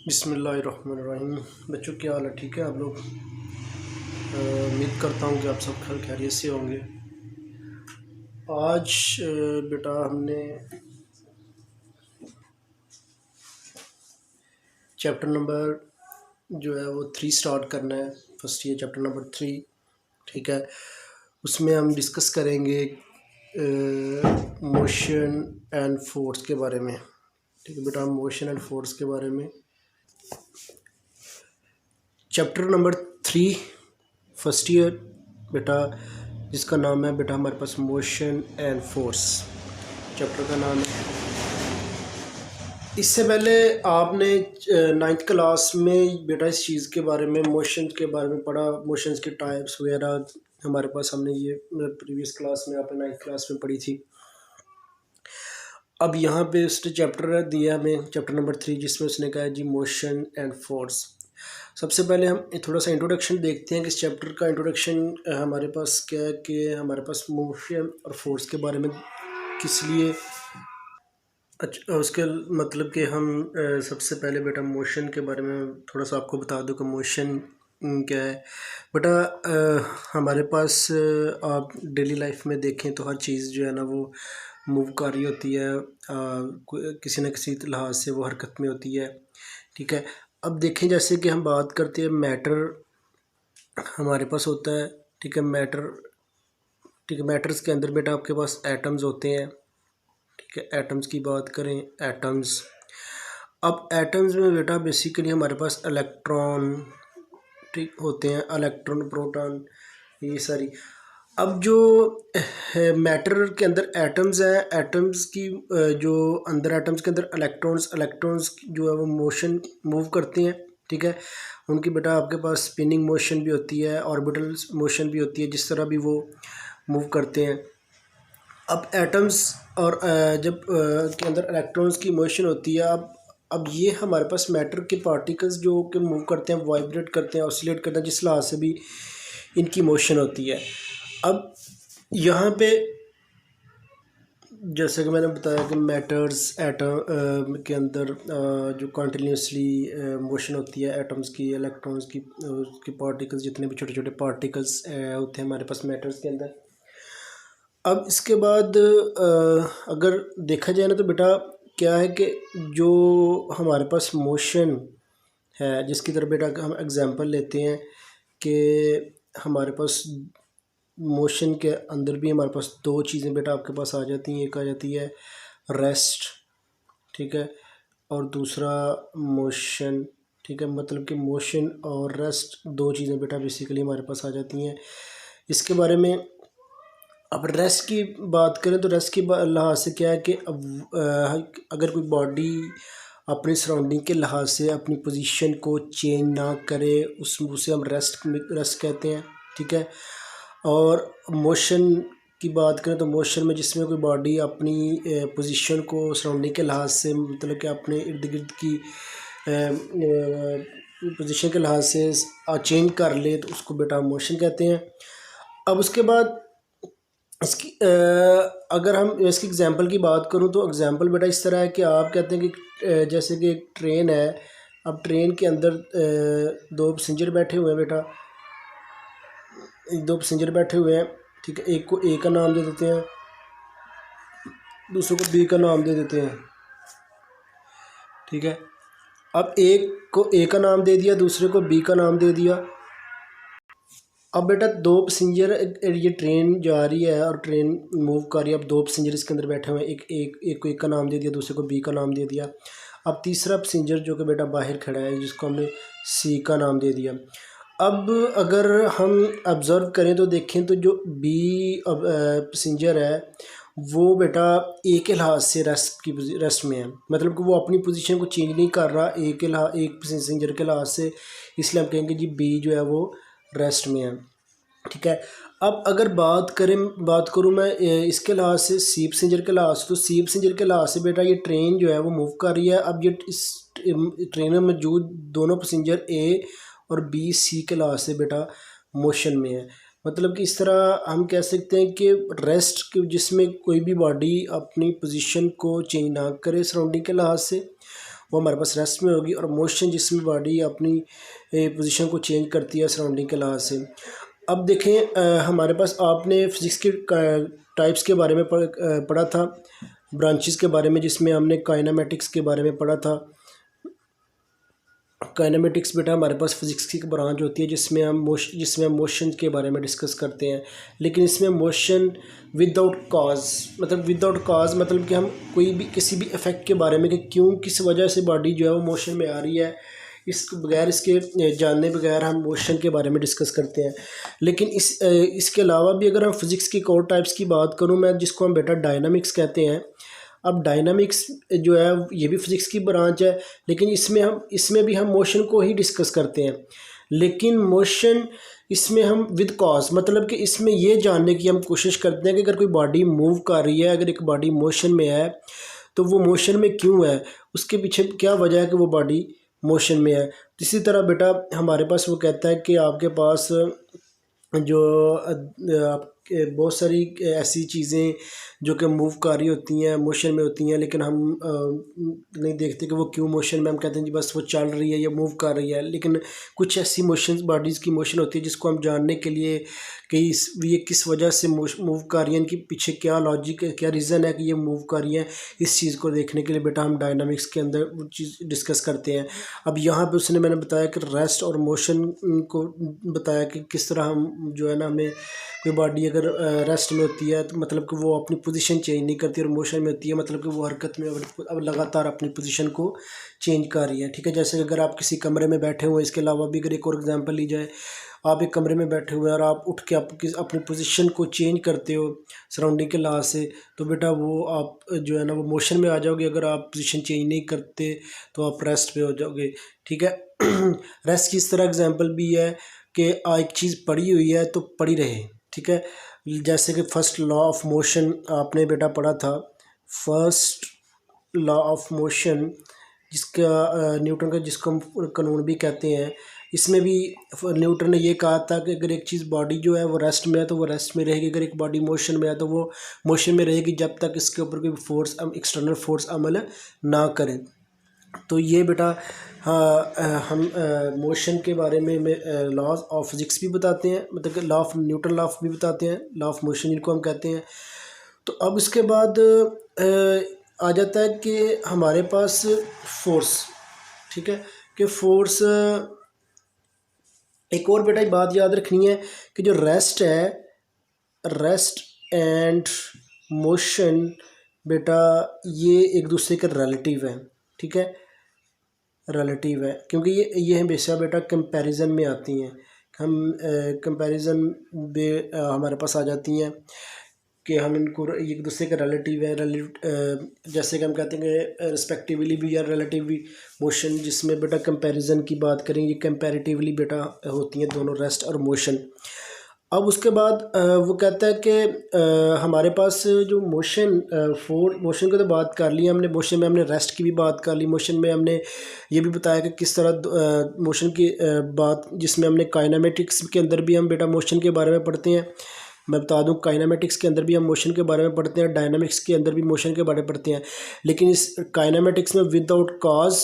बिस्मिल्लाहिर्रहमानिर्रहीम। बच्चों क्या हाल है? ठीक है आप लोग? उम्मीद करता हूँ कि आप सब खैरियत से होंगे। आज बेटा हमने चैप्टर नंबर जो है वो 3 स्टार्ट करना है। फर्स्ट ईयर चैप्टर नंबर 3, ठीक है। उसमें हम डिस्कस करेंगे मोशन एंड फोर्स के बारे में, ठीक है बेटा। मोशन एंड फोर्स के बारे में चैप्टर नंबर 3 फर्स्ट ईयर बेटा, जिसका नाम है बेटा हमारे पास मोशन एंड फोर्स, चैप्टर का नाम है। इससे पहले आपने 9th क्लास में बेटा इस चीज़ के बारे में, मोशन के बारे में पढ़ा। मोशंस के टाइप्स वगैरह हमारे पास, हमने ये प्रीवियस क्लास में आपने 9th क्लास में पढ़ी थी। अब यहाँ पे उसने चैप्टर दिया हमें, चैप्टर नंबर 3, जिसमें उसने कहा है जी मोशन एंड फोर्स। सबसे पहले हम थोड़ा सा इंट्रोडक्शन देखते हैं कि इस चैप्टर का इंट्रोडक्शन हमारे पास क्या है, कि हमारे पास मोशन और फोर्स के बारे में किस लिए। अच्छा, उसके मतलब कि हम सबसे पहले बेटा मोशन के बारे में थोड़ा सा आपको बता दूं कि मोशन क्या है बेटा। हमारे पास आप डेली लाइफ में देखें तो हर चीज़ जो है ना वो मूव कर रही होती है, किसी न किसी लिहाज से वो हरकत में होती है, ठीक है। अब देखें जैसे कि हम बात करते हैं मैटर हमारे पास होता है, ठीक है। मैटर, ठीक है। मैटर्स के अंदर बेटा आपके पास एटम्स होते हैं, ठीक है। एटम्स की बात करें, एटम्स। अब एटम्स में बेटा बेसिकली हमारे पास इलेक्ट्रॉन, ठीक होते हैं, इलेक्ट्रॉन, प्रोटॉन, ये सारी। अब जो मैटर के अंदर एटम्स हैं, एटम्स की जो अंदर एटम्स के अंदर इलेक्ट्रॉन्स जो है वो मोशन मूव करते हैं, ठीक है। उनकी बेटा आपके पास स्पिनिंग मोशन भी होती है, ऑर्बिटल मोशन भी होती है, जिस तरह भी वो मूव करते हैं। अब एटम्स और जब के अंदर इलेक्ट्रॉन्स की मोशन होती है, अब ये हमारे पास मैटर के पार्टिकल्स जो कि मूव करते हैं, वाइब्रेट करते हैं, ऑसिलेट करते हैं, जिस लिहाज से भी इनकी मोशन होती है। अब यहाँ पे जैसे कि मैंने बताया कि मैटर्स एटम के अंदर जो कंटिन्यूसली मोशन होती है एटम्स की, इलेक्ट्रॉन्स की, उसके पार्टिकल्स, जितने भी छोटे छोटे पार्टिकल्स होते हैं हमारे पास मैटर्स के अंदर। अब इसके बाद अगर देखा जाए ना तो बेटा क्या है कि जो हमारे पास मोशन है, जिसकी तरफ बेटा हम एग्जांपल लेते हैं कि हमारे पास मोशन के अंदर भी हमारे पास दो चीज़ें बेटा आपके पास आ जाती हैं। एक आ जाती है रेस्ट, ठीक है, और दूसरा मोशन, ठीक है। मतलब कि मोशन और रेस्ट दो चीज़ें बेटा बेसिकली हमारे पास आ जाती हैं। इसके बारे में अब रेस्ट की बात करें तो रेस्ट के लिहाज से क्या है कि अब अगर कोई बॉडी अपनी सराउंडिंग के लिहाज से अपनी पोजीशन को चेंज ना करे, उसे हम रेस्ट कहते हैं, ठीक है। और मोशन की बात करें तो मोशन में जिसमें कोई बॉडी अपनी पोजीशन को सराउंडिंग के लिहाज से, मतलब कि अपने इर्द गिर्द की पोजीशन के लिहाज से चेंज कर ले, तो उसको बेटा मोशन कहते हैं। अब उसके बाद इसकी अगर हम इसकी एग्जांपल की बात करूं तो एग्जांपल बेटा इस तरह है कि आप कहते हैं कि जैसे कि एक ट्रेन है। अब ट्रेन के अंदर दो पैसेंजर बैठे हुए हैं बेटा, दो पैसेंजर बैठे हुए हैं, ठीक है। एक को ए का नाम दे देते हैं, दूसरे को बी का नाम दे देते हैं, ठीक है। अब एक को ए का नाम दे दिया, दूसरे को बी का नाम दे दिया। अब बेटा दो पैसेंजर, ये ट्रेन जा रही है और ट्रेन मूव कर रही है। अब दो पैसेंजर इसके अंदर बैठे हुए हैं, एक को ए का नाम दे दिया, दूसरे को बी का नाम दे दिया। अब तीसरा पैसेंजर जो कि बेटा बाहर खड़ा है, जिसको हमने सी का नाम दे दिया। अब अगर हम ऑब्ज़र्व करें तो देखें तो जो बी पैसेंजर है वो बेटा ए के लिहाज से रेस्ट में है, मतलब कि वो अपनी पोजीशन को चेंज नहीं कर रहा एक पैसेंजर के लिहाज से, इसलिए हम कहेंगे जी बी जो है वो रेस्ट में है, ठीक है। अब अगर बात करूँ मैं इसके लिहाज से सी पैसेंजर के लिहाज से, तो सी पैसेंजर के लिहाज से बेटा ये ट्रेन जो है वो मूव कर रही है। अब ये इस ट्रेन में मौजूद दोनों पैसेंजर ए और बी सी के लिहाज से बेटा मोशन में है। मतलब कि इस तरह हम कह सकते हैं कि रेस्ट जिसमें कोई भी बॉडी अपनी पोजीशन को चेंज ना करे सराउंडिंग के लिहाज से, वो हमारे पास रेस्ट में होगी, और मोशन जिसमें बॉडी अपनी पोजीशन को चेंज करती है सराउंडिंग के लिहाज से। अब देखें हमारे पास आपने फिज़िक्स के टाइप्स के बारे में पढ़ा था, ब्रांचेस के बारे में, जिसमें हमने काइनेमेटिक्स के बारे में पढ़ा था। काइनेमेटिक्स बेटा हमारे पास फिज़िक्स की ब्रांच होती है जिसमें हम मोशन के बारे में डिस्कस करते हैं, लेकिन इसमें मोशन विदाउट कॉज, मतलब कि हम कोई भी किसी भी इफ़ेक्ट के बारे में कि क्यों किस वजह से बॉडी जो है वो मोशन में आ रही है, इसके जानने बगैर हम मोशन के बारे में डिस्कस करते हैं। लेकिन इसके अलावा भी अगर हम फिज़िक्स की कोर टाइप्स की बात करूँ मैं, जिसको हम बेटा डायनामिक्स कहते हैं। अब डायनामिक्स जो है ये भी फिज़िक्स की ब्रांच है, लेकिन इसमें भी हम मोशन को ही डिस्कस करते हैं, लेकिन मोशन इसमें हम विद कॉज, मतलब कि इसमें ये जानने की हम कोशिश करते हैं कि अगर कोई बॉडी मूव कर रही है, अगर एक बॉडी मोशन में है तो वो मोशन में क्यों है, उसके पीछे क्या वजह है कि वो बॉडी मोशन में है। इसी तरह बेटा हमारे पास वो कहता है कि आपके पास जो आपके बहुत सारी ऐसी चीज़ें जो कि मूव कर रही होती हैं, मोशन में होती हैं, लेकिन हम नहीं देखते कि वो क्यों मोशन में, हम कहते हैं जी बस वो चल रही है या मूव कर रही है। लेकिन कुछ ऐसी मोशन बॉडीज़ की मोशन होती है जिसको हम जानने के लिए कि ये किस वजह से मूव कर रही है, इनके पीछे क्या लॉजिक है, क्या रीज़न है कि ये मूव कर रही है, इस चीज़ को देखने के लिए बेटा हम डायनामिक्स के अंदर वो चीज़ डिस्कस करते हैं। अब यहाँ पे मैंने बताया कि रेस्ट और मोशन को बताया कि किस तरह हम जो है ना, हमें कोई बॉडी अगर रेस्ट में होती है तो मतलब कि वो अपनी पोजीशन चेंज नहीं करती, और मोशन में होती है मतलब कि वो हरकत में अब लगातार अपनी पोजीशन को चेंज कर रही है। ठीक है, जैसे अगर आप किसी कमरे में बैठे हुए हैं, इसके अलावा भी अगर एक और एग्जांपल ली जाए, आप एक कमरे में बैठे हुए हैं और आप उठ के अपनी पोजीशन को चेंज करते हो सराउंडिंग के लिहाज से, तो बेटा वो आप जो है ना वो मोशन में आ जाओगे। अगर आप पोजीशन चेंज नहीं करते तो आप रेस्ट पे हो जाओगे। ठीक है रेस्ट की इस तरह एग्जांपल भी है कि एक चीज़ पड़ी हुई है तो पड़ी रहे। ठीक है, जैसे कि फर्स्ट लॉ ऑफ मोशन आपने बेटा पढ़ा था, फर्स्ट लॉ ऑफ मोशन जिसका न्यूटन का जिसको हम कानून भी कहते हैं, इसमें भी न्यूटन ने ये कहा था कि अगर एक चीज़ बॉडी जो है वो रेस्ट में है तो वो रेस्ट में रहेगी, अगर एक बॉडी मोशन में है तो वो मोशन में रहेगी जब तक इसके ऊपर कोई फोर्स एक्सटर्नल फोर्स अमल ना करें। तो ये बेटा हम मोशन के बारे में लॉज ऑफ फिज़िक्स भी बताते हैं, मतलब कि लॉ ऑफ न्यूटन लॉ भी बताते हैं, लॉ ऑफ मोशन जिनको हम कहते हैं। तो अब इसके बाद आ जाता है कि हमारे पास फोर्स। ठीक है, कि फोर्स एक और बेटा बात याद रखनी है कि जो रेस्ट है, रेस्ट एंड मोशन बेटा ये एक दूसरे के रिलेटिव है। ठीक है, रिलेटिव है, क्योंकि ये हमेशा बेटा कंपैरिजन में आती हैं। हम कंपैरिजन में हमारे पास आ जाती हैं कि हम इनको एक दूसरे के रिलेटिव है, जैसे कि हम कहते हैं कि रिस्पेक्टिवली भी या रिलेटिवली मोशन, जिसमें बेटा कंपैरिजन की बात करेंगे, कंपैरेटिवली बेटा होती हैं दोनों, रेस्ट और मोशन। अब उसके बाद वो कहता है कि हमारे पास जो मोशन की तो बात कर ली हमने, मोशन में हमने रेस्ट की भी बात कर ली, मोशन में हमने ये भी बताया कि किस तरह मोशन की बात, जिसमें हमने काइनेमेटिक्स के अंदर भी हम बेटा मोशन के बारे में पढ़ते हैं। मैं बता दूं काइनेमेटिक्स के अंदर भी हम मोशन के बारे में पढ़ते हैं, डायनामिक्स के अंदर भी मोशन के बारे में पढ़ते हैं, लेकिन इस काइनेमेटिक्स में विदाउट कॉज,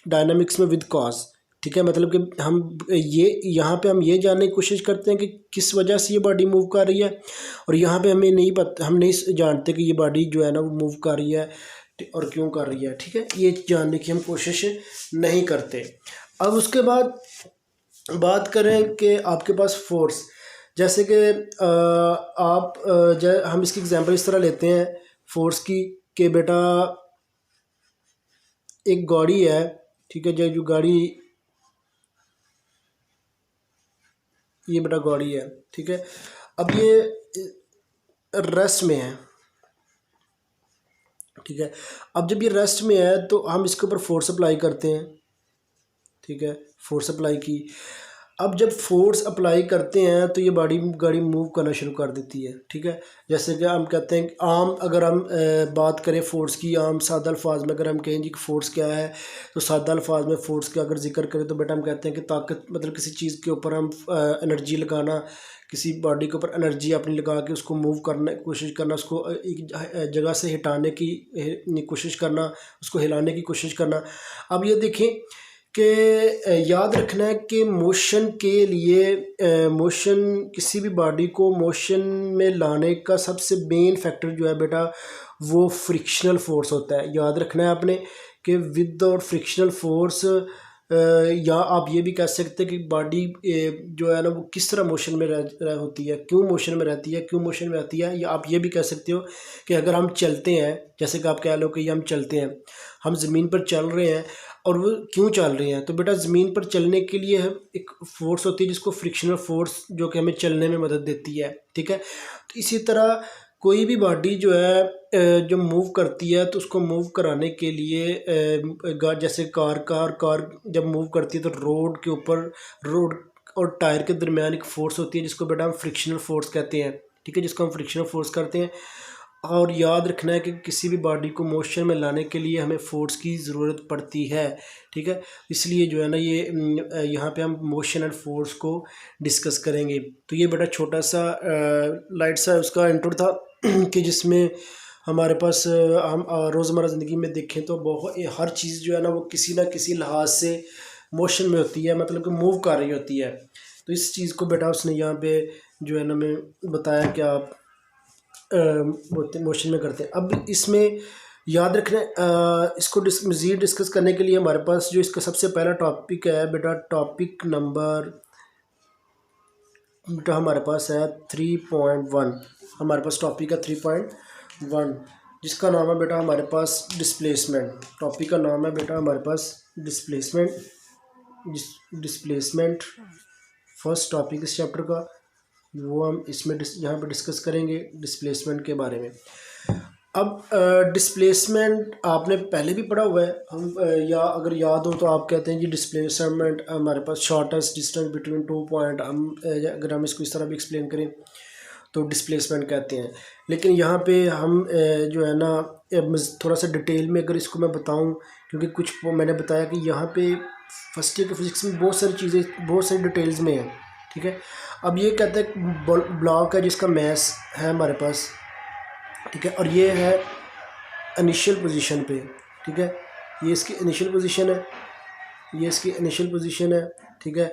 डायनामिक्स में विद कॉज। ठीक है, मतलब कि हम यहाँ पे हम ये जानने की कोशिश करते हैं कि किस वजह से ये बॉडी मूव कर रही है, और यहाँ पे हमें नहीं पता, हम नहीं जानते कि ये बॉडी जो है ना वो मूव कर रही है और क्यों कर रही है। ठीक है, ये जानने की हम कोशिश नहीं करते। अब उसके बाद बात करें कि आपके पास फोर्स, जैसे कि हम इसकी एग्जांपल इस तरह लेते हैं फोर्स की कि बेटा एक गाड़ी है। ठीक है, जो गाड़ी, ये बेटा गाड़ी है। ठीक है, अब ये रेस्ट में है। ठीक है, अब जब ये रेस्ट में है तो हम इसके ऊपर फोर्स अप्लाई करते हैं। ठीक है, फोर्स अप्लाई की। अब जब फोर्स अप्लाई करते हैं तो ये गाड़ी मूव करना शुरू कर देती है, ठीक है। जैसे कि हम कहते हैं आम, अगर हम बात करें फोर्स की आम सादा अल्फाज में, अगर हम कहें जी कि फोर्स क्या है, तो सादा अल्फाज में फोर्स का अगर जिक्र करें तो बेटा हम कहते हैं कि ताकत, मतलब किसी चीज़ के ऊपर हम एनर्जी लगाना, किसी बॉडी के ऊपर एनर्जी अपनी लगा के उसको मूव करने की कोशिश करना, उसको एक जगह से हटाने की कोशिश करना, उसको हिलाने की कोशिश करना। अब ये देखें कि याद रखना है कि मोशन के लिए मोशन, किसी भी बॉडी को मोशन में लाने का सबसे मेन फैक्टर जो है बेटा वो फ्रिक्शनल फोर्स होता है। याद रखना है आपने कि विदाउट फ्रिक्शनल फोर्स, या आप ये भी कह सकते हैं कि बॉडी जो है ना वो किस तरह मोशन में रह होती है, क्यों मोशन में रहती है, क्यों मोशन में आती है। या आप ये भी कह सकते हो कि अगर हम चलते हैं, जैसे कि आप कह लो कि हम चलते हैं, हम ज़मीन पर चल रहे हैं, और वो क्यों चल रहे हैं, तो बेटा ज़मीन पर चलने के लिए एक फ़ोर्स होती है जिसको फ्रिक्शनल फोर्स, जो कि हमें चलने में मदद देती है, ठीक है। तो इसी तरह कोई भी बॉडी जो है जो मूव करती है तो उसको मूव कराने के लिए जैसे कार जब मूव करती है तो रोड के ऊपर, रोड और टायर के दरमियान एक फ़ोर्स होती है जिसको बेटा हम फ्रिक्शनल फोर्स कहते हैं, ठीक है, जिसको हम फ्रिक्शनल फोर्स करते हैं। और याद रखना है कि किसी भी बॉडी को मोशन में लाने के लिए हमें फोर्स की ज़रूरत पड़ती है, ठीक है। इसलिए जो है ना ये यहाँ पे हम मोशन एंड फोर्स को डिस्कस करेंगे। तो ये बड़ा छोटा सा लाइट सा उसका इंट्रो था कि जिसमें हमारे पास हम रोज़मर्रा ज़िंदगी में देखें तो बहुत हर चीज़ जो है ना वो किसी ना किसी लिहाज से मोशन में होती है, मतलब कि मूव कर रही होती है। तो इस चीज़ को बेटा उसने यहाँ पे जो है ना मैं बताया कि आप मोशन में करते हैं। अब इसमें याद रखना, इसको मज़ीद डिस्कस करने के लिए हमारे पास जो इसका सबसे पहला टॉपिक है बेटा, टॉपिक नंबर बेटा हमारे पास है 3.1। हमारे पास टॉपिक है 3.1 जिसका नाम है बेटा हमारे पास डिस्प्लेसमेंट। टॉपिक का नाम है बेटा हमारे पास डिस्प्लेसमेंट। फर्स्ट टॉपिक इस चैप्टर का वो हम इसमें यहाँ पे डिस्कस करेंगे डिस्प्लेसमेंट के बारे में। अब डिस्प्लेसमेंट आपने पहले भी पढ़ा हुआ है, हम या अगर याद हो तो आप कहते हैं जी डिस्प्लेसमेंट हमारे पास शॉर्टेस्ट डिस्टेंस बिटवीन 2 पॉइंट, हम अगर हम इसको इस तरह भी एक्सप्लेन करें तो डिस्प्लेसमेंट कहते हैं। लेकिन यहाँ पे हम जो है ना थोड़ा सा डिटेल में अगर इसको मैं बताऊँ, क्योंकि कुछ मैंने बताया कि यहाँ पे फर्स्ट ईयर के फिजिक्स में बहुत सारी चीज़ें बहुत सारी डिटेल्स में हैं, ठीक है। अब ये कहते हैं ब्लॉक है जिसका मैस है हमारे पास, ठीक है, और ये है इनिशियल पोजीशन पे, ठीक है, ये इसकी इनिशियल पोजीशन है, ये इसकी इनिशियल पोजीशन है, ठीक है।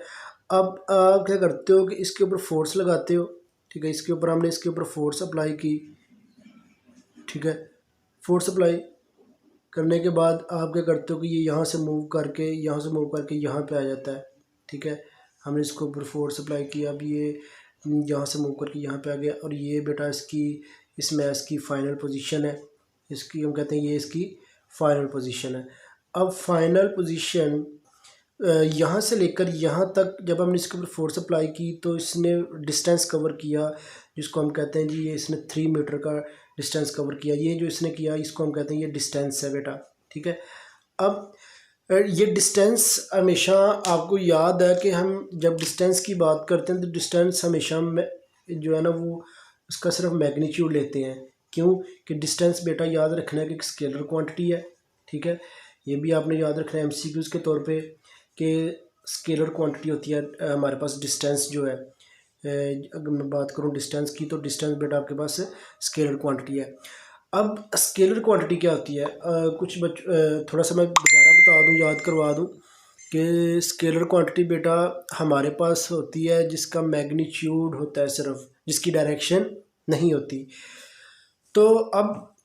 अब आप क्या करते हो कि इसके ऊपर फोर्स लगाते हो, ठीक है, इसके ऊपर हमने इसके ऊपर फोर्स अप्लाई की, ठीक है। फोर्स अप्लाई करने के बाद आप क्या करते हो कि ये यहाँ से मूव करके यहाँ पे आ जाता है, ठीक है। हमने इसके ऊपर फोर्स अप्लाई किया, अब ये यहाँ से मूव करके यहाँ पे आ गया, और ये बेटा इसकी इस मैच की फ़ाइनल पोजीशन है, इसकी हम कहते हैं ये इसकी फ़ाइनल पोजीशन है। अब फाइनल पोजीशन यहाँ से लेकर यहाँ तक जब हमने इसके ऊपर फोर्स अप्लाई की तो इसने डिस्टेंस कवर किया जिसको हम कहते हैं जी ये इसने 3 मीटर का डिस्टेंस कवर किया। ये जो इसने किया इसको हम कहते हैं ये डिस्टेंस है बेटा, ठीक है। अब ये डिस्टेंस हमेशा आपको याद है कि हम जब डिस्टेंस की बात करते हैं तो डिस्टेंस हमेशा जो है ना वो उसका सिर्फ मैग्नीट्यूड लेते हैं। क्यों कि डिस्टेंस बेटा याद रखना है कि स्केलर क्वांटिटी है, ठीक है। ये भी आपने याद रखना है एमसीक्यूज़ के तौर पे कि स्केलर क्वांटिटी होती है हमारे पास डिस्टेंस जो है। अगर मैं बात करूँ डिस्टेंस की तो डिस्टेंस बेटा आपके पास स्केलर क्वांटिटी है। अब स्केलर क्वांटिटी क्या होती है, थोड़ा सा मैं दोबारा बता दूं, याद करवा दूं कि स्केलर क्वांटिटी बेटा हमारे पास होती है जिसका मैग्नीट्यूड होता है सिर्फ, जिसकी डायरेक्शन नहीं होती। तो अब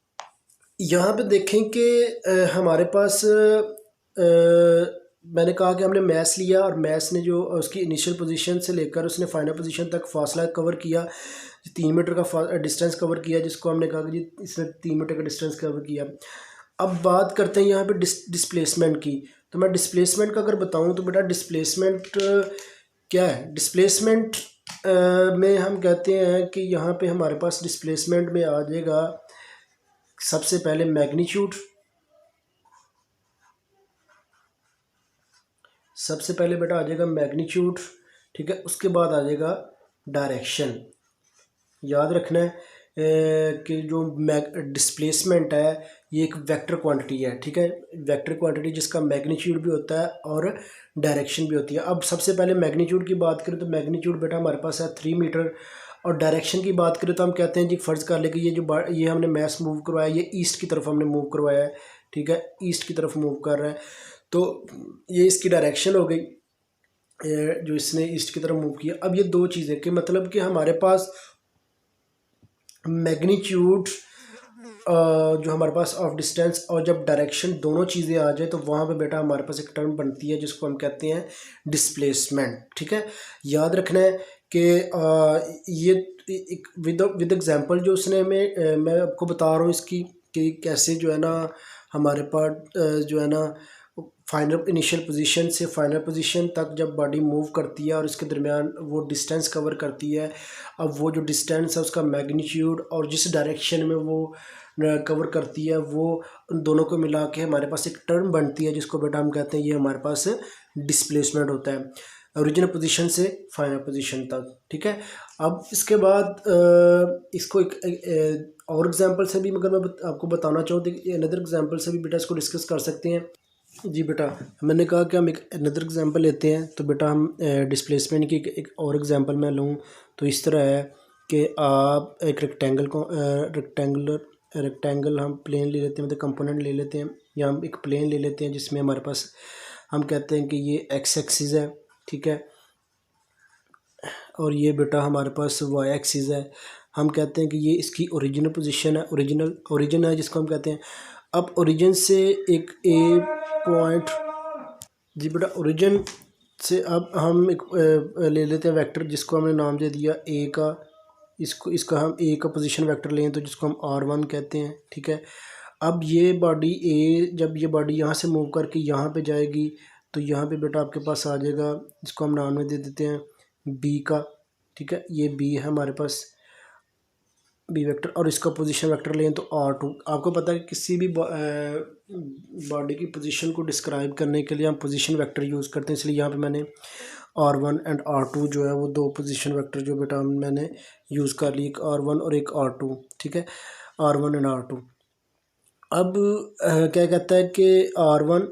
यहाँ पे देखें कि हमारे पास मैंने कहा कि हमने मैस लिया और मैस ने जो उसकी इनिशियल पोजीशन से लेकर उसने फाइनल पोजीशन तक फासला कवर किया, 3 मीटर का डिस्टेंस कवर किया, जिसको हमने कहा कि जी इसने 3 मीटर का डिस्टेंस कवर किया। अब बात करते हैं यहाँ पे डिस्प्लेसमेंट की। तो मैं डिस्प्लेसमेंट का अगर बताऊँ तो बेटा डिस्प्लेसमेंट क्या है। डिस्प्लेसमेंट में हम कहते हैं कि यहाँ पे हमारे पास डिस्प्लेसमेंट में आ जाएगा सबसे पहले मैग्नीट्यूड, सबसे पहले बेटा आ जाएगा मैग्नीट्यूड, ठीक है। उसके बाद आ जाएगा डायरेक्शन। याद रखना है कि जो डिस्प्लेसमेंट है ये एक वेक्टर क्वांटिटी है, ठीक है। वेक्टर क्वांटिटी जिसका मैग्नीट्यूड भी होता है और डायरेक्शन भी होती है। अब सबसे पहले मैग्नीट्यूड की बात करें तो मैग्नीट्यूड बेटा हमारे पास है 3 मीटर। और डायरेक्शन की बात करें तो हम कहते हैं जी, फ़र्ज़ कर ले कि ये हमने मैस मूव करवाया, ये ईस्ट की तरफ हमने मूव करवाया है, ठीक है, ईस्ट की तरफ मूव कर रहा है, तो ये इसकी डायरेक्शन हो गई, जो इसने ईस्ट की तरफ मूव किया। अब ये दो चीज़ें कि मतलब कि हमारे पास मैग्नीट्यूड जो हमारे पास ऑफ डिस्टेंस और जब डायरेक्शन दोनों चीज़ें आ जाए तो वहाँ पे बेटा हमारे पास एक टर्म बनती है जिसको हम कहते हैं डिस्प्लेसमेंट, ठीक है। याद रखना है कि ये एक विद एग्जांपल जो उसने हमें मैं आपको बता रहा हूँ इसकी कि कैसे जो है ना हमारे पास जो है ना फाइनल इनिशियल पोजीशन से फाइनल पोजीशन तक जब बॉडी मूव करती है और इसके दरमियान वो डिस्टेंस कवर करती है। अब वो जो डिस्टेंस है उसका मैग्नीट्यूड और जिस डायरेक्शन में वो कवर करती है वो दोनों को मिला के हमारे पास एक टर्म बनती है जिसको बेटा हम कहते हैं ये हमारे पास डिस्प्लेसमेंट होता है ओरिजिनल पोजीशन से फाइनल पोजीशन तक, ठीक है। अब इसके बाद इसको एक और एग्जांपल से भी मगर मैं आपको बताना चाहूँ तो अनदर एग्जांपल से भी बेटा इसको डिस्कस कर सकते हैं। जी बेटा, मैंने कहा कि हम एक अनदर एग्जांपल लेते हैं, तो बेटा हम डिस्प्लेसमेंट की एक और एग्जांपल मैं लूँ तो इस तरह है कि आप एक रेक्टेंगल हम प्लेन ले लेते हैं, मतलब कंपोनेंट ले लेते हैं, या हम एक प्लेन ले लेते हैं जिसमें हमारे पास हम कहते हैं कि ये एक्स एक्सिस है, ठीक है, और ये बेटा हमारे पास वाई एक्सिस है। हम कहते हैं कि ये इसकी ओरिजिनल पोजीशन है, ओरिजिन है जिसको हम कहते हैं। अब ओरिजिन से एक ए पॉइंट, जी बेटा ओरिजिन से अब हम एक ले लेते हैं वेक्टर जिसको हमने नाम दे दिया ए का, इसका हम ए का पोजीशन वेक्टर लें तो जिसको हम R1 कहते हैं, ठीक है। अब ये बॉडी ए, जब ये बॉडी यहाँ से मूव करके यहाँ पे जाएगी तो यहाँ पे बेटा आपके पास आ जाएगा, इसको हम नाम में दे देते हैं बी का, ठीक है, ये बी है हमारे पास, बी वेक्टर, और इसका पोजीशन वेक्टर लें तो R2। आपको पता है कि किसी भी बॉडी की पोजीशन को डिस्क्राइब करने के लिए हम पोजीशन वेक्टर यूज़ करते हैं, इसलिए यहाँ पे मैंने R1 एंड R2 जो है वो दो पोजीशन वेक्टर जो बेटा मैंने यूज़ कर ली, एक R1 और एक R2, ठीक है, R1 एंड R2। अब क्या कहता है कि R1,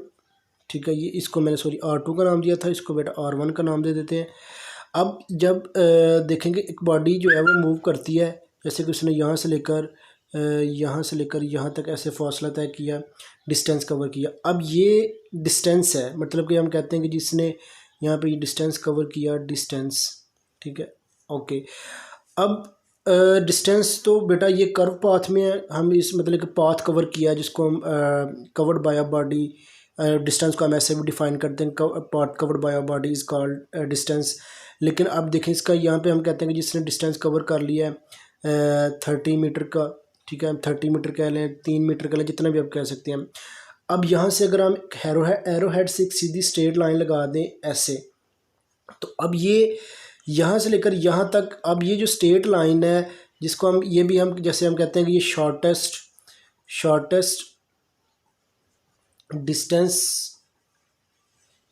ठीक है, ये इसको मैंने R2 का नाम दिया था, इसको बेटा R1 का नाम दे देते हैं। अब जब देखेंगे एक बॉडी जो है वो मूव करती है, जैसे कि उसने यहाँ से लेकर यहाँ तक ऐसे फासला तय किया, डिस्टेंस कवर किया। अब ये डिस्टेंस है, मतलब कि हम कहते हैं कि जिसने यहाँ पे ये डिस्टेंस कवर किया, डिस्टेंस, ठीक है, ओके। अब डिस्टेंस तो बेटा ये कर्व पाथ में है, हम इस मतलब कि पाथ कवर किया जिसको हम covered by a body, distance को हम ऐसे भी डिफाइन करते हैं, path covered by a body is called distance. लेकिन अब देखें इसका यहाँ पे हम कहते हैं कि जिसने डिस्टेंस कवर कर लिया है 30 मीटर का, ठीक है, हम 30 मीटर कह लें, 3 मीटर कह लें, जितना भी आप कह सकते हैं। अब यहाँ से अगर हम एरो हेड से एक सीधी स्ट्रेट लाइन लगा दें ऐसे, तो अब ये यहाँ से लेकर यहाँ तक, अब ये जो स्ट्रेट लाइन है जिसको हम ये भी हम जैसे हम कहते हैं कि ये शॉर्टेस्ट डिस्टेंस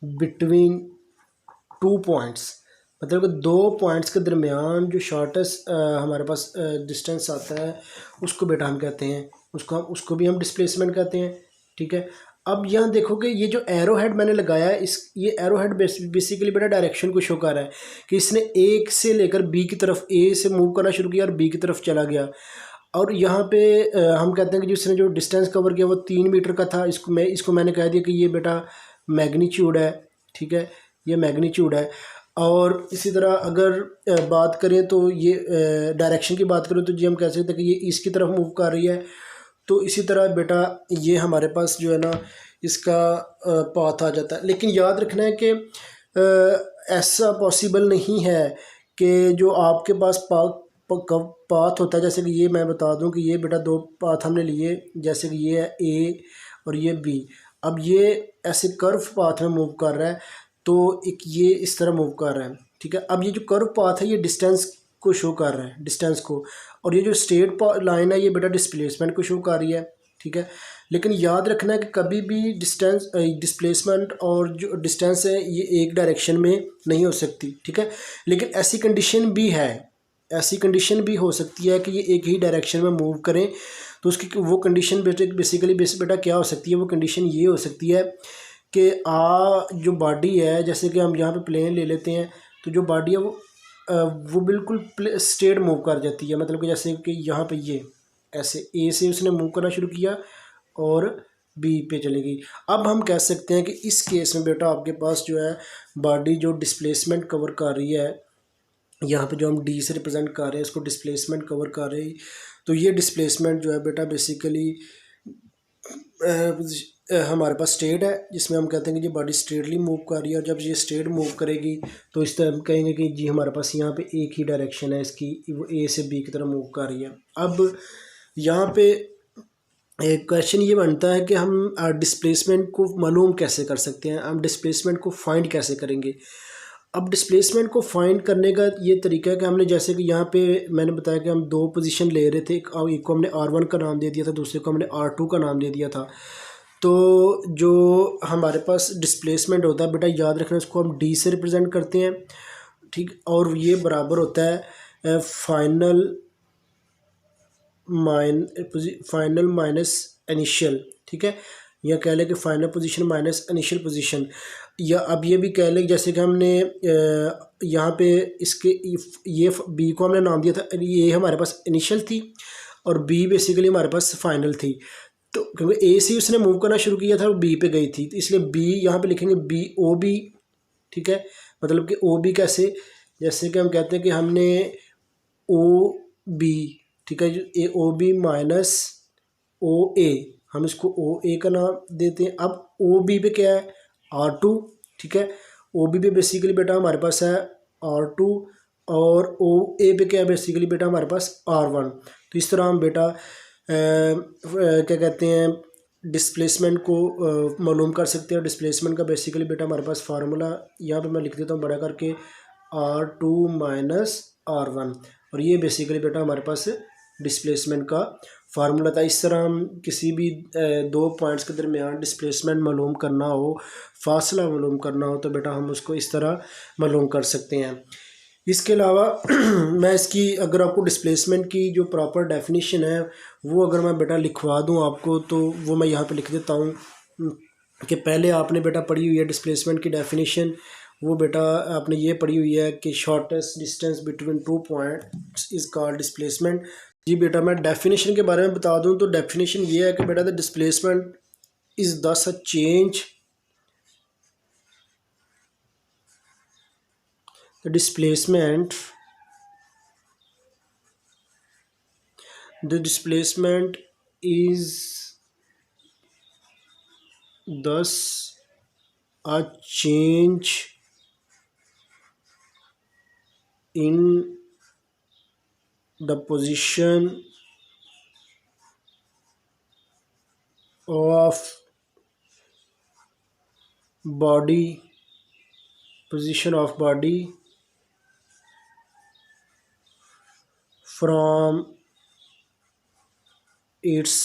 बिटवीन 2 पॉइंट्स, मतलब कि 2 पॉइंट्स के दरमियान जो शॉर्टेस्ट हमारे पास डिस्टेंस आता है उसको बेटा हम कहते हैं, उसको भी हम डिस्प्लेसमेंट कहते हैं, ठीक है। अब यहाँ देखोगे ये जो एरो हेड मैंने लगाया है, ये एरो हेड बेसिकली बेटा डायरेक्शन को शो कर रहा है कि इसने ए से लेकर बी की तरफ, ए से मूव करना शुरू किया और बी की तरफ चला गया। और यहाँ पे हम कहते हैं कि जिसने जो डिस्टेंस कवर किया वो 3 मीटर का था, इसको मैंने कह दिया कि ये बेटा मैग्नीट्यूड है, ठीक है, ये मैग्नीट्यूड है। और इसी तरह अगर बात करें तो ये डायरेक्शन की बात करें तो जी हम कह सकते हैं कि ये ईस्ट की तरफ मूव कर रही है। तो इसी तरह बेटा ये हमारे पास जो है ना इसका पाथ आ जाता है। लेकिन याद रखना है कि ऐसा पॉसिबल नहीं है कि जो आपके पास पाथ होता है, जैसे कि ये मैं बता दूं कि ये बेटा 2 पाथ हमने लिए, जैसे कि ये है ए और ये बी। अब ये ऐसे कर्व पाथ में मूव कर रहा है, तो एक ये इस तरह मूव कर रहा है, ठीक है। अब ये जो कर्व पाथ है ये डिस्टेंस को शो कर रहा है, डिस्टेंस को, और ये जो स्ट्रेट लाइन है ये बेटा डिस्प्लेसमेंट को शो कर रही है, ठीक है। लेकिन याद रखना है कि कभी भी डिस्प्लेसमेंट और जो डिस्टेंस है ये एक डायरेक्शन में नहीं हो सकती, ठीक है। लेकिन ऐसी कंडीशन भी है, ऐसी कंडीशन भी हो सकती है कि ये एक ही डायरेक्शन में मूव करें। तो उसकी वो कंडीशन बेसिकली बेटा क्या हो सकती है, वो कंडीशन ये हो सकती है कि जो बॉडी है, जैसे कि हम यहाँ पे प्लेन ले लेते हैं, तो जो बॉडी है वो बिल्कुल स्ट्रेट मूव कर जाती है। मतलब कि जैसे कि यहाँ पे ये ऐसे ए से उसने मूव करना शुरू किया और बी पे चली गई। अब हम कह सकते हैं कि इस केस में बेटा आपके पास जो है बॉडी जो डिस्प्लेसमेंट कवर कर रही है, यहाँ पे जो हम डी से रिप्रेजेंट कर रहे हैं इसको डिस्प्लेसमेंट कवर कर रही, तो ये डिस्प्लेसमेंट जो है बेटा बेसिकली हमारे पास स्ट्रेट है, जिसमें हम कहते हैं कि ये बॉडी स्ट्रेटली मूव कर रही है। और जब ये स्ट्रेट मूव करेगी तो इस तरह हम कहेंगे कि जी हमारे पास यहाँ पे एक ही डायरेक्शन है इसकी, वो ए से बी की तरफ मूव कर रही है। अब यहाँ पे एक क्वेश्चन ये बनता है कि हम डिस्प्लेसमेंट को मालूम कैसे कर सकते हैं, हम डिस्प्लेसमेंट को फाइंड कैसे करेंगे। अब डिस्प्लेसमेंट को फाइंड करने का ये तरीका है कि हमने जैसे कि यहाँ पे मैंने बताया कि हम दो पोजीशन ले रहे थे, एक को हमने R1 का नाम दे दिया था, दूसरे को हमने R2 का नाम दे दिया था। तो जो हमारे पास डिस्प्लेसमेंट होता है बेटा याद रखना, उसको हम डी से रिप्रेजेंट करते हैं, ठीक। और ये बराबर होता है फाइनल माइनस इनिशियल, ठीक है। या कह लें कि final position minus initial position, या अब ये भी कह लें जैसे कि हमने यहाँ पे इसके ये बी को हमने नाम दिया था, ये हमारे पास इनिशियल थी और बी बेसिकली हमारे पास फाइनल थी। तो क्योंकि ए से उसने मूव करना शुरू किया था और बी पे गई थी, तो इसलिए बी यहाँ पे लिखेंगे बी ओ बी, ठीक है। मतलब कि ओ बी कैसे, जैसे कि हम कहते हैं कि हमने ओ बी, ठीक है, ए ओ बी माइनस ओ ए, हम इसको ओ ए का नाम देते हैं। अब ओ बी पे क्या है R2, ठीक है। ओ बी पे बेसिकली बेटा हमारे पास है R2 और ओ ए पे क्या है बेसिकली बेटा हमारे पास R1। तो इस तरह हम बेटा क्या कहते हैं डिस्प्लेसमेंट को मालूम कर सकते हैं। डिस्प्लेसमेंट का बेसिकली बेटा हमारे पास फार्मूला यहाँ पे मैं लिख देता हूँ बड़ा करके R2 माइनस R1, और ये बेसिकली बेटा हमारे पास डिस्प्लेसमेंट का फार्मूला था। इस तरह हम किसी भी दो पॉइंट्स के दरमियान डिस्प्लेसमेंट मालूम करना हो, फासला मालूम करना हो, तो बेटा हम उसको इस तरह मालूम कर सकते हैं। इसके अलावा मैं इसकी अगर आपको डिस्प्लेसमेंट की जो प्रॉपर डेफिनेशन है वो अगर मैं बेटा लिखवा दूं आपको, तो वो मैं यहाँ पे लिख देता हूँ कि पहले आपने बेटा पढ़ी हुई है डिस्प्लेसमेंट की डेफिनेशन। वो बेटा आपने ये पढ़ी हुई है कि shortest distance between 2 points is called displacement. जी बेटा मैं डेफिनेशन के बारे में बता दूं तो डेफिनेशन ये है कि बेटा द डिस्प्लेसमेंट इज़ दस a change, the displacement is thus a change in the position of body from its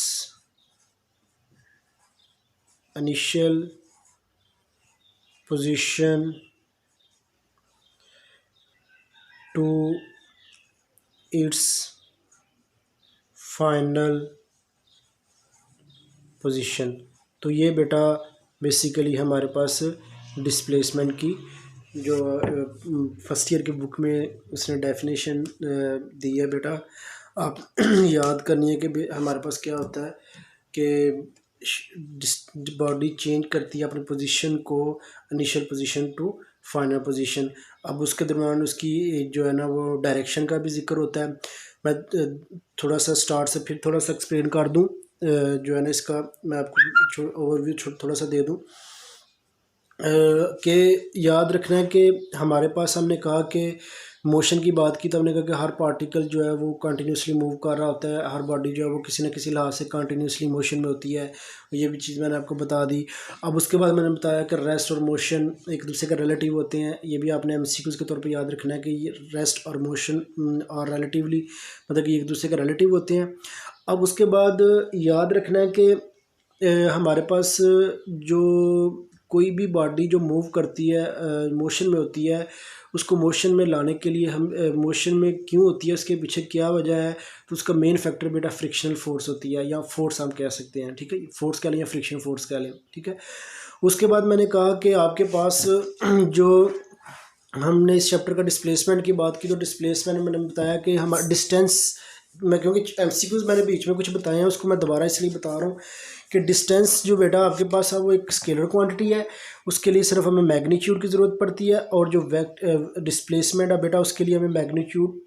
initial position to its final position। तो ये बेटा बेसिकली हमारे पास डिस्प्लेसमेंट की जो फर्स्ट ईयर की बुक में उसने डेफिनेशन दी है बेटा, आप याद करनी है कि हमारे पास क्या होता है कि बॉडी चेंज करती है अपनी पोजीशन को initial position to final position. अब उसके दरम्यान उसकी जो है ना वो डायरेक्शन का भी जिक्र होता है। मैं थोड़ा सा स्टार्ट से फिर थोड़ा सा एक्सप्लेन कर दूं, जो है ना इसका मैं आपको ओवरव्यू थोड़ा सा दे दूं कि याद रखना है कि हमारे पास हमने कहा कि मोशन की बात की तो हमने कहा कि हर पार्टिकल जो है वो कंटिन्यूसली मूव कर रहा होता है, हर बॉडी जो है वो किसी न किसी लिहाज से कंटिन्यूसली मोशन में होती है। ये भी चीज़ मैंने आपको बता दी। अब उसके बाद मैंने बताया कि रेस्ट और मोशन एक दूसरे के रिलेटिव होते हैं। ये भी आपने MCQs के तौर पे याद रखना है कि ये रेस्ट और मोशन और रिलेटिवली मतलब कि एक दूसरे के रिलेटिव होते हैं। अब उसके बाद याद रखना है कि हमारे पास जो कोई भी बॉडी जो मूव करती है, मोशन में होती है, उसको मोशन में लाने के लिए हम मोशन में क्यों होती है, उसके पीछे क्या वजह है, तो उसका मेन फैक्टर बेटा फ्रिक्शनल फोर्स होती है, या फोर्स हम कह सकते हैं, ठीक है, फोर्स कह लें या फ्रिक्शन फोर्स कह लें, ठीक है। उसके बाद मैंने कहा कि आपके पास जो हमने इस चैप्टर का डिस्प्लेसमेंट की बात की, तो डिस्प्लेसमेंट मैंने बताया कि हमारा डिस्टेंस, मैं क्योंकि एमसीक्यूज मैंने बीच में कुछ बताए हैं, उसको मैं दोबारा इसलिए बता रहा हूँ कि डिस्टेंस जो बेटा आपके पास है वो एक स्केलर क्वांटिटी है, उसके लिए सिर्फ हमें मैग्नीट्यूड की ज़रूरत पड़ती है, और जो डिस्प्लेसमेंट है बेटा उसके लिए हमें मैग्नीट्यूड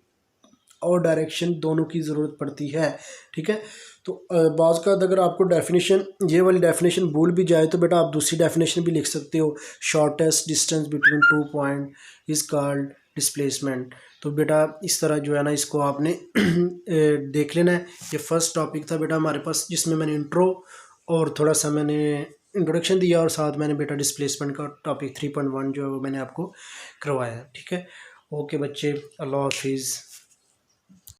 और डायरेक्शन दोनों की ज़रूरत पड़ती है, ठीक है। तो बाज़ का अगर आपको डेफिनेशन, ये वाली डेफिनेशन भूल भी जाए तो बेटा आप दूसरी डेफिनेशन भी लिख सकते हो, shortest distance between 2 point is called displacement. तो बेटा इस तरह जो है ना, इसको आपने देख लेना है। ये फर्स्ट टॉपिक था बेटा हमारे पास, जिसमें मैंने इंट्रो और थोड़ा सा मैंने इंट्रोडक्शन दिया, और साथ मैंने बेटा डिस्प्लेसमेंट का टॉपिक 3.1 जो है वो मैंने आपको करवाया है, ठीक है। ओके बच्चे, अल्लाह हाफिज़।